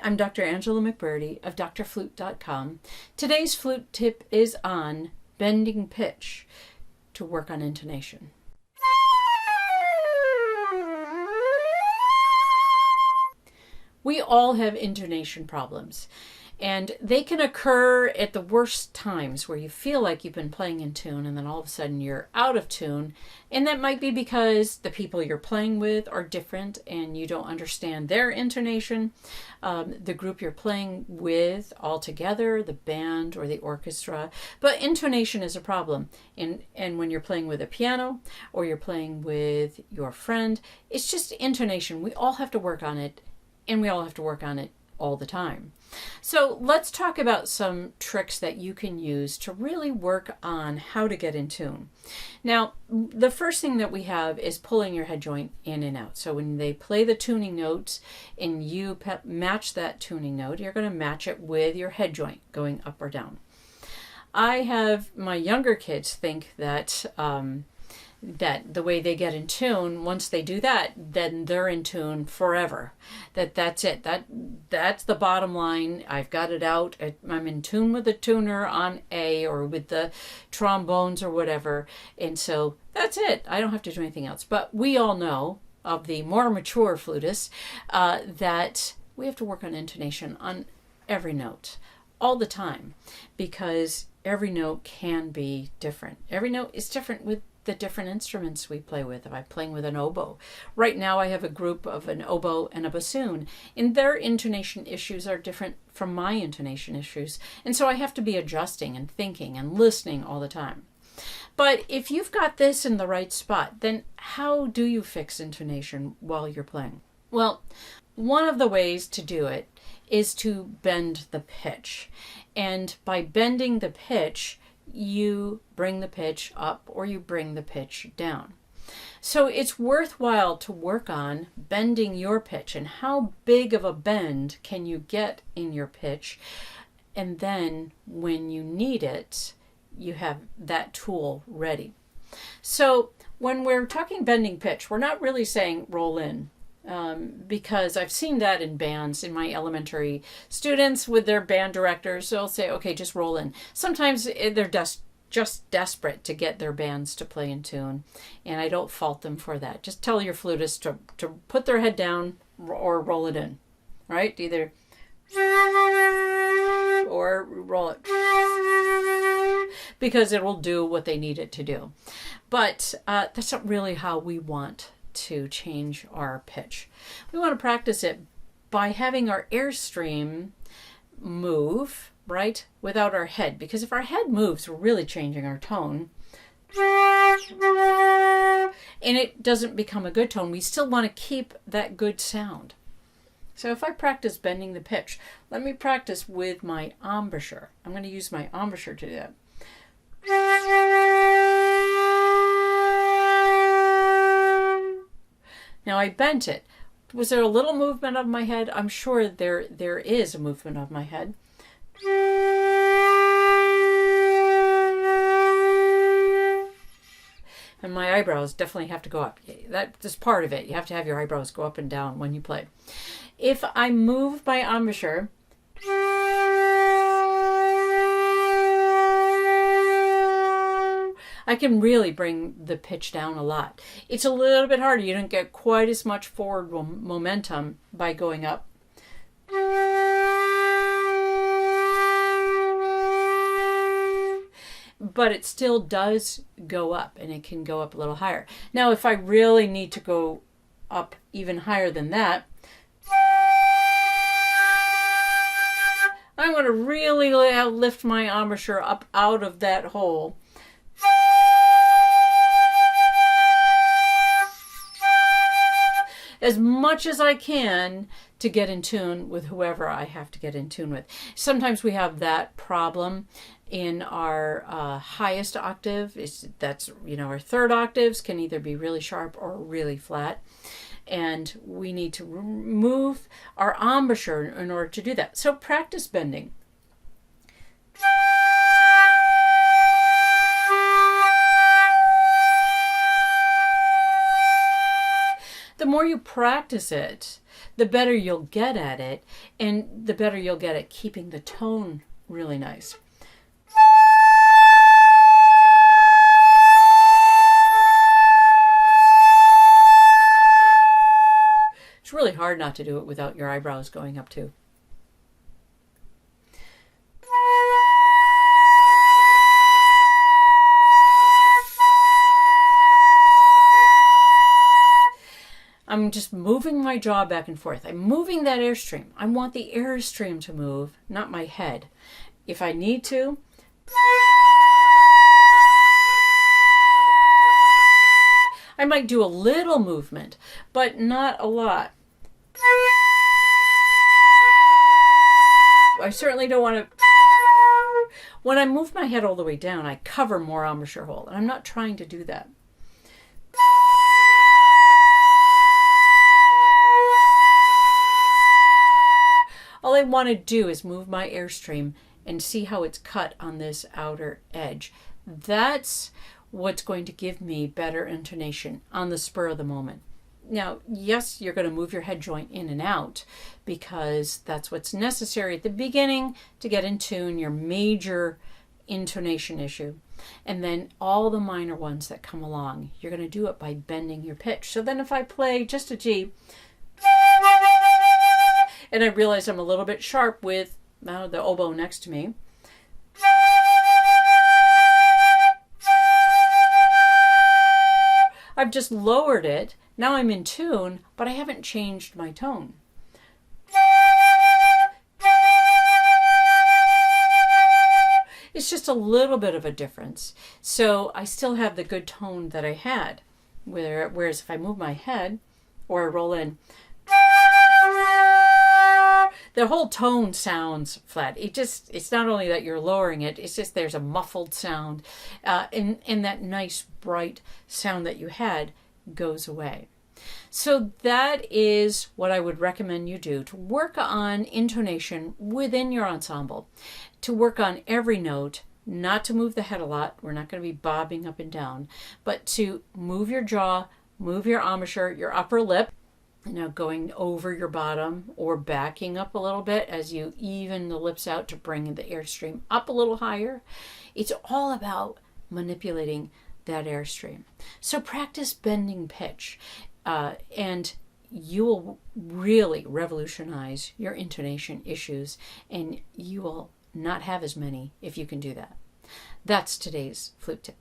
I'm Dr. Angela McBurdy of DoctorFlute.com. Today's flute tip is on bending pitch to work on intonation. We all have intonation problems, and they can occur at the worst times where you feel like you've been playing in tune and then all of a sudden you're out of tune. And that might be because the people you're playing with are different and you don't understand their intonation. The group you're playing with altogether, the band or the orchestra. But intonation is a problem. And when you're playing with a piano or you're playing with your friend, it's just intonation. We all have to work on it, and we all have to work on it all the time. So let's talk about some tricks that you can use to really work on how to get in tune. Now, the first thing that we have is pulling your head joint in and out. So when they play the tuning notes and you match that tuning note, you're going to match it with your head joint going up or down. I have my younger kids think that that the way they get in tune, once they do that, then they're in tune forever. That's it. That's the bottom line. I've got it out. I'm in tune with the tuner on A or with the trombones or whatever. And so that's it. I don't have to do anything else. But we all know, of the more mature flutists, that we have to work on intonation on every note all the time, because every note can be different. Every note is different with the different instruments we play with. If I'm playing with an oboe, right now I have a group of an oboe and a bassoon, and their intonation issues are different from my intonation issues, and so I have to be adjusting and thinking and listening all the time. But if you've got this in the right spot, then how do you fix intonation while you're playing? Well, one of the ways to do it is to bend the pitch, and by bending the pitch, you bring the pitch up or you bring the pitch down. So it's worthwhile to work on bending your pitch, and how big of a bend can you get in your pitch, and then when you need it, you have that tool ready. So when we're talking bending pitch, we're not really saying roll in. Because I've seen that in bands, in my elementary students with their band directors, they'll say, okay, just roll in. Sometimes they're just desperate to get their bands to play in tune, and I don't fault them for that. Just tell your flutist to put their head down or roll it in, right? Either or roll it, because it will do what they need it to do. But that's not really how we want to change our pitch. We want to practice it by having our airstream move, right, without our head, because if our head moves, we're really changing our tone, and it doesn't become a good tone. We still want to keep that good sound. So if I practice bending the pitch, let me practice with my embouchure. I'm going to use my embouchure to do that. Now I bent it. Was there a little movement of my head? I'm sure there is a movement of my head. And my eyebrows definitely have to go up. That's part of it. You have to have your eyebrows go up and down when you play. If I move my embouchure, I can really bring the pitch down a lot. It's a little bit harder. You don't get quite as much forward momentum by going up. But it still does go up, and it can go up a little higher. Now, if I really need to go up even higher than that, I'm going to really lift my embouchure up out of that hole. As much as I can to get in tune with whoever I have to get in tune with. Sometimes we have that problem in our highest octave. That's our third octaves can either be really sharp or really flat, and we need to move our embouchure in order to do that. So practice bending. The more you practice it, the better you'll get at it, and the better you'll get at keeping the tone really nice. It's really hard not to do it without your eyebrows going up too. I'm just moving my jaw back and forth. I'm moving that airstream. I want the airstream to move, not my head. If I need to, I might do a little movement, but not a lot. I certainly don't want to. When I move my head all the way down, I cover more embouchure hole, and I'm not trying to do that. All I want to do is move my airstream and see how it's cut on this outer edge. That's what's going to give me better intonation on the spur of the moment. Now, yes, you're going to move your head joint in and out because that's what's necessary at the beginning to get in tune, your major intonation issue. And then all the minor ones that come along, you're going to do it by bending your pitch. So then if I play just a G, and I realize I'm a little bit sharp with the oboe next to me, I've just lowered it. Now I'm in tune, but I haven't changed my tone. It's just a little bit of a difference. So I still have the good tone that I had. Whereas if I move my head or I roll in, the whole tone sounds flat. It's not only that you're lowering it, it's just there's a muffled sound, and that nice bright sound that you had goes away. So that is what I would recommend you do to work on intonation within your ensemble, to work on every note, not to move the head a lot. We're not going to be bobbing up and down, but to move your jaw, move your embouchure, your upper lip, going over your bottom or backing up a little bit as you even the lips out to bring the airstream up a little higher. It's all about manipulating that airstream. So practice bending pitch, and you will really revolutionize your intonation issues, and you will not have as many if you can do that. That's today's flute tip.